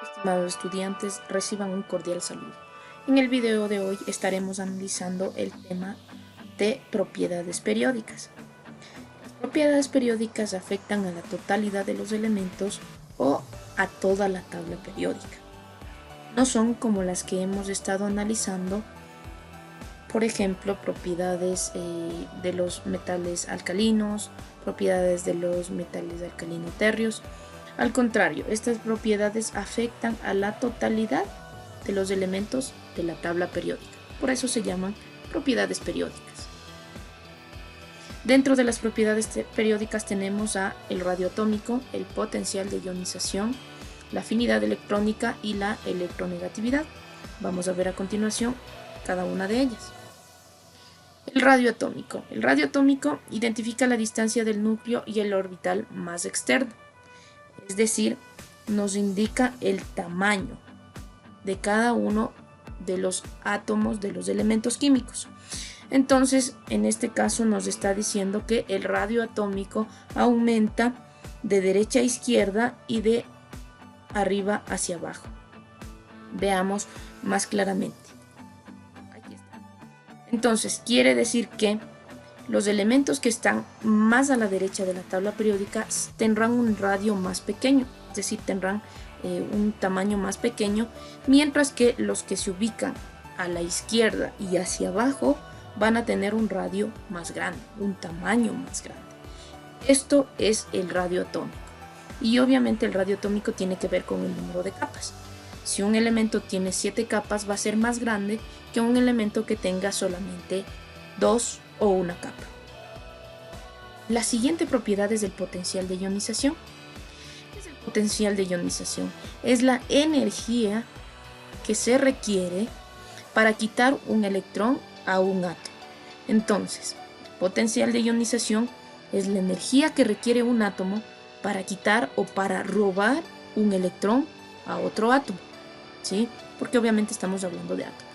Estimados estudiantes, reciban un cordial saludo. En el video de hoy estaremos analizando el tema de propiedades periódicas. Las propiedades periódicas afectan a la totalidad de los elementos o a toda la tabla periódica. No son como las que hemos estado analizando, por ejemplo, propiedades de los metales alcalinos, propiedades de los metales alcalino-térreos. Al contrario, estas propiedades afectan a la totalidad de los elementos de la tabla periódica. Por eso se llaman propiedades periódicas. Dentro de las propiedades periódicas tenemos el radio atómico, el potencial de ionización, la afinidad electrónica y la electronegatividad. Vamos a ver a continuación cada una de ellas. El radio atómico. El radio atómico identifica la distancia del núcleo y el orbital más externo. Es decir, nos indica el tamaño de cada uno de los átomos de los elementos químicos. Entonces, en este caso nos está diciendo que el radio atómico aumenta de derecha a izquierda y de arriba hacia abajo. Veamos más claramente. Aquí está. Entonces, quiere decir que los elementos que están más a la derecha de la tabla periódica tendrán un radio más pequeño, es decir, tendrán un tamaño más pequeño, mientras que los que se ubican a la izquierda y hacia abajo van a tener un radio más grande, un tamaño más grande. Esto es el radio atómico. Y obviamente el radio atómico tiene que ver con el número de capas. Si un elemento tiene 7 capas, va a ser más grande que un elemento que tenga solamente 2 o una capa. La siguiente propiedad es el potencial de ionización. ¿Qué es el potencial de ionización? Es la energía que se requiere para quitar un electrón a un átomo. Entonces, el potencial de ionización es la energía que requiere un átomo para quitar o para robar un electrón a otro átomo, ¿sí? Porque obviamente estamos hablando de átomos.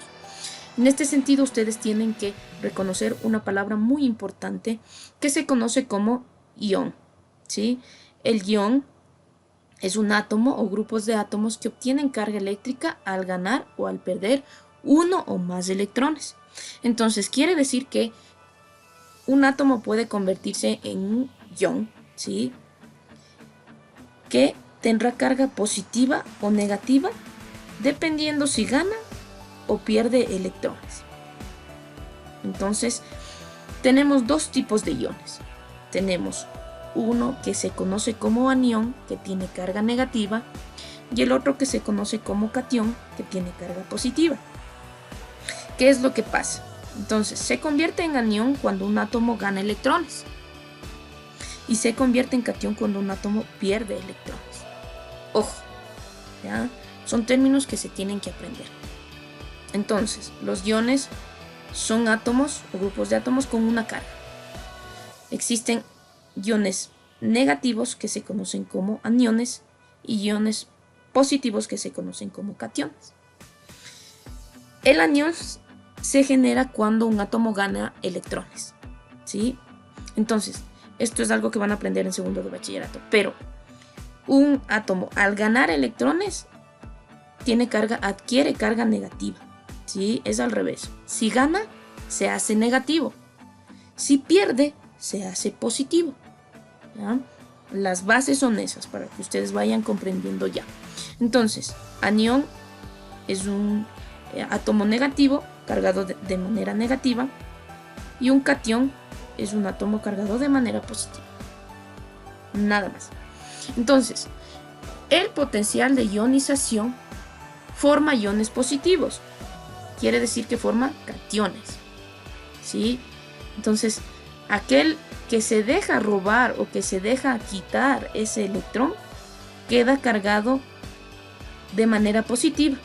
En este sentido, ustedes tienen que reconocer una palabra muy importante que se conoce como ion, ¿sí? El ion es un átomo o grupos de átomos que obtienen carga eléctrica al ganar o al perder uno o más electrones. Entonces, quiere decir que un átomo puede convertirse en un ion, ¿sí? Que tendrá carga positiva o negativa dependiendo si gana o pierde electrones. Entonces, tenemos dos tipos de iones. Tenemos uno que se conoce como anión, que tiene carga negativa, y el otro que se conoce como catión, que tiene carga positiva. ¿Qué es lo que pasa? Entonces, se convierte en anión cuando un átomo gana electrones y se convierte en catión cuando un átomo pierde electrones. Ojo, ¿ya? Son términos que se tienen que aprender. Entonces, los iones son átomos o grupos de átomos con una carga. Existen iones negativos que se conocen como aniones y iones positivos que se conocen como cationes. El anión se genera cuando un átomo gana electrones, ¿sí? Entonces, esto es algo que van a aprender en segundo de bachillerato, pero un átomo al ganar electrones adquiere carga negativa. ¿Sí? Es al revés. Si gana, se hace negativo. Si pierde, se hace positivo. ¿Ya? Las bases son esas para que ustedes vayan comprendiendo ya. Entonces, anión es un átomo negativo cargado de manera negativa y un catión es un átomo cargado de manera positiva. Nada más. Entonces, el potencial de ionización forma iones positivos. Quiere decir que forma cationes, ¿sí? Entonces, aquel que se deja robar o que se deja quitar ese electrón queda cargado de manera positiva.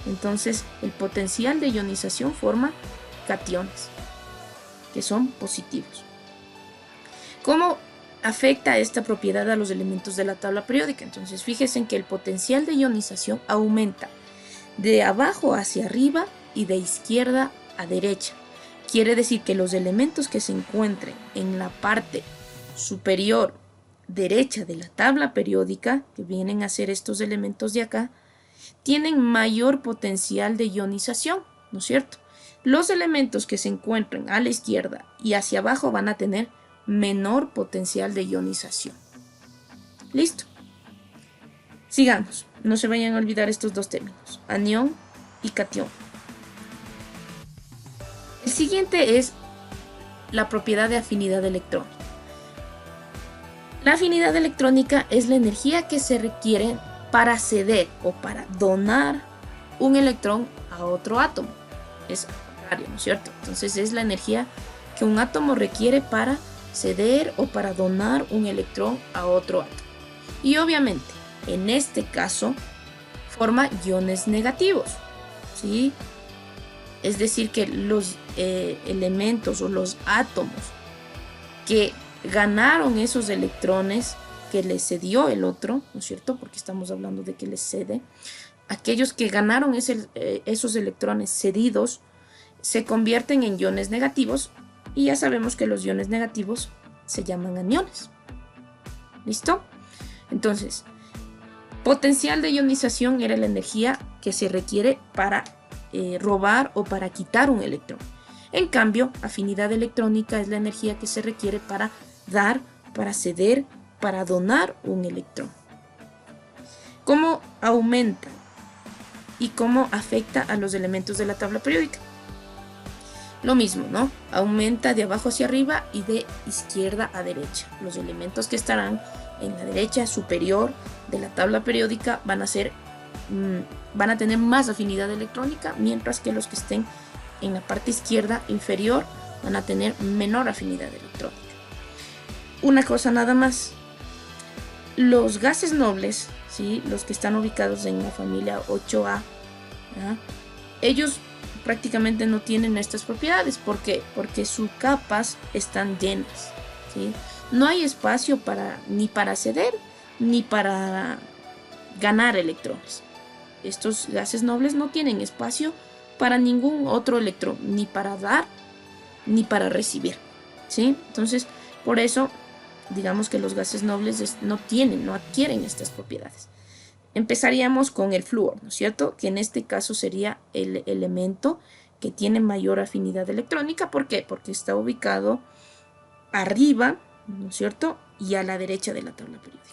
Entonces, el potencial de ionización forma cationes, que son positivos. ¿Cómo afecta esta propiedad a los elementos de la tabla periódica? Entonces, fíjense en que el potencial de ionización aumenta de abajo hacia arriba y de izquierda a derecha. Quiere decir que los elementos que se encuentren en la parte superior derecha de la tabla periódica, que vienen a ser estos elementos de acá, tienen mayor potencial de ionización, ¿no es cierto? Los elementos que se encuentran a la izquierda y hacia abajo van a tener menor potencial de ionización. Listo. Sigamos. No se vayan a olvidar estos dos términos, anión y catión. El siguiente es la propiedad de afinidad electrónica. La afinidad electrónica es la energía que se requiere para ceder o para donar un electrón a otro átomo. Es contrario, ¿no es cierto? Entonces es la energía que un átomo requiere para ceder o para donar un electrón a otro átomo. Y obviamente, en este caso, forma iones negativos, ¿sí? Es decir, que los elementos o los átomos que ganaron esos electrones que les cedió el otro, ¿no es cierto? Porque estamos hablando de que les cede. Aquellos que ganaron esos electrones cedidos se convierten en iones negativos y ya sabemos que los iones negativos se llaman aniones. ¿Listo? Entonces, potencial de ionización era la energía que se requiere para robar o para quitar un electrón. En cambio, afinidad electrónica es la energía que se requiere para dar, para ceder, para donar un electrón. ¿Cómo aumenta y cómo afecta a los elementos de la tabla periódica? Lo mismo, ¿no? Aumenta de abajo hacia arriba y de izquierda a derecha. Los elementos que estarán en la derecha superior de la tabla periódica van a tener más afinidad electrónica, mientras que los que estén en la parte izquierda inferior van a tener menor afinidad electrónica. Una cosa nada más, los gases nobles, ¿sí? Los que están ubicados en la familia 8A, ¿ya? Ellos prácticamente no tienen estas propiedades. ¿Por qué? Porque sus capas están llenas, ¿sí? No hay espacio ni para ceder ni para ganar electrones. Estos gases nobles no tienen espacio para ningún otro electrón, ni para dar ni para recibir, ¿sí? Entonces, por eso digamos que los gases nobles no adquieren estas propiedades. Empezaríamos con el flúor, ¿no es cierto? Que en este caso sería el elemento que tiene mayor afinidad electrónica. ¿Por qué? Porque está ubicado arriba, ¿no es cierto? Y a la derecha de la tabla periódica.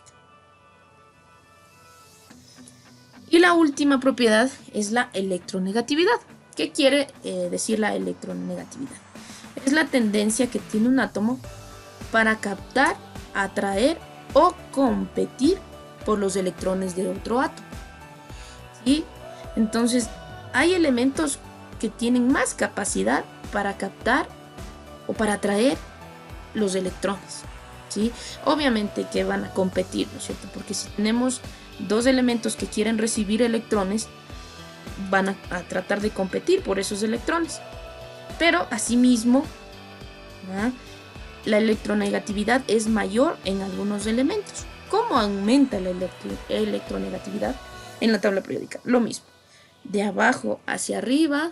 Y la última propiedad es la electronegatividad. ¿Qué quiere decir la electronegatividad? Es la tendencia que tiene un átomo para captar, atraer o competir por los electrones de otro átomo, ¿sí? Entonces, hay elementos que tienen más capacidad para captar o para atraer los electrones, ¿sí? Obviamente que van a competir, ¿no es cierto? Porque si tenemos dos elementos que quieren recibir electrones, van a tratar de competir por esos electrones. Pero asimismo, ¿no?, la electronegatividad es mayor en algunos elementos. ¿Cómo aumenta la electronegatividad en la tabla periódica? Lo mismo, de abajo hacia arriba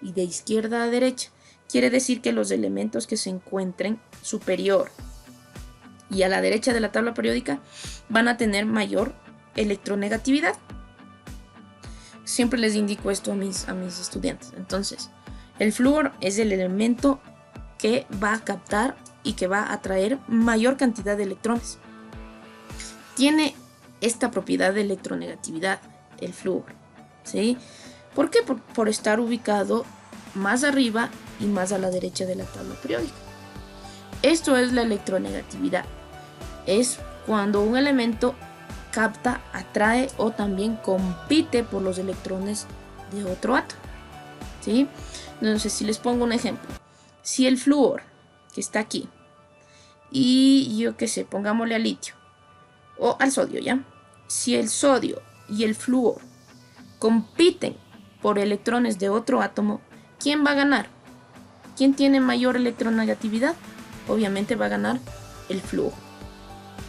y de izquierda a derecha. Quiere decir que los elementos que se encuentren superior y a la derecha de la tabla periódica van a tener mayor electronegatividad. Siempre les indico esto a mis estudiantes. Entonces, el flúor es el elemento que va a captar y que va a atraer mayor cantidad de electrones. Tiene esta propiedad de electronegatividad, el flúor, ¿sí? ¿Por qué? Por estar ubicado más arriba y más a la derecha de la tabla periódica. Esto es la electronegatividad. Es cuando un elemento capta, atrae o también compite por los electrones de otro átomo, ¿sí? Entonces, si les pongo un ejemplo, si el flúor que está aquí y yo qué sé, pongámosle al litio o al sodio, ¿ya? Si el sodio y el flúor compiten por electrones de otro átomo, ¿quién va a ganar? ¿Quién tiene mayor electronegatividad? Obviamente va a ganar el flúor,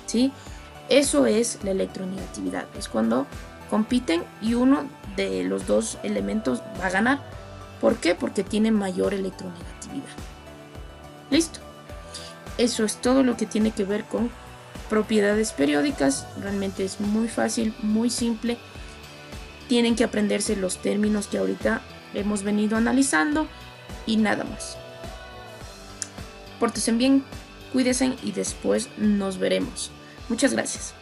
¿sí? Eso es la electronegatividad. Es cuando compiten y uno de los dos elementos va a ganar. ¿Por qué? Porque tiene mayor electronegatividad. Listo. Eso es todo lo que tiene que ver con Propiedades periódicas, realmente es muy fácil, muy simple. Tienen que aprenderse los términos que ahorita hemos venido analizando y nada más. Pórtense bien, cuídense y después nos veremos. Muchas gracias.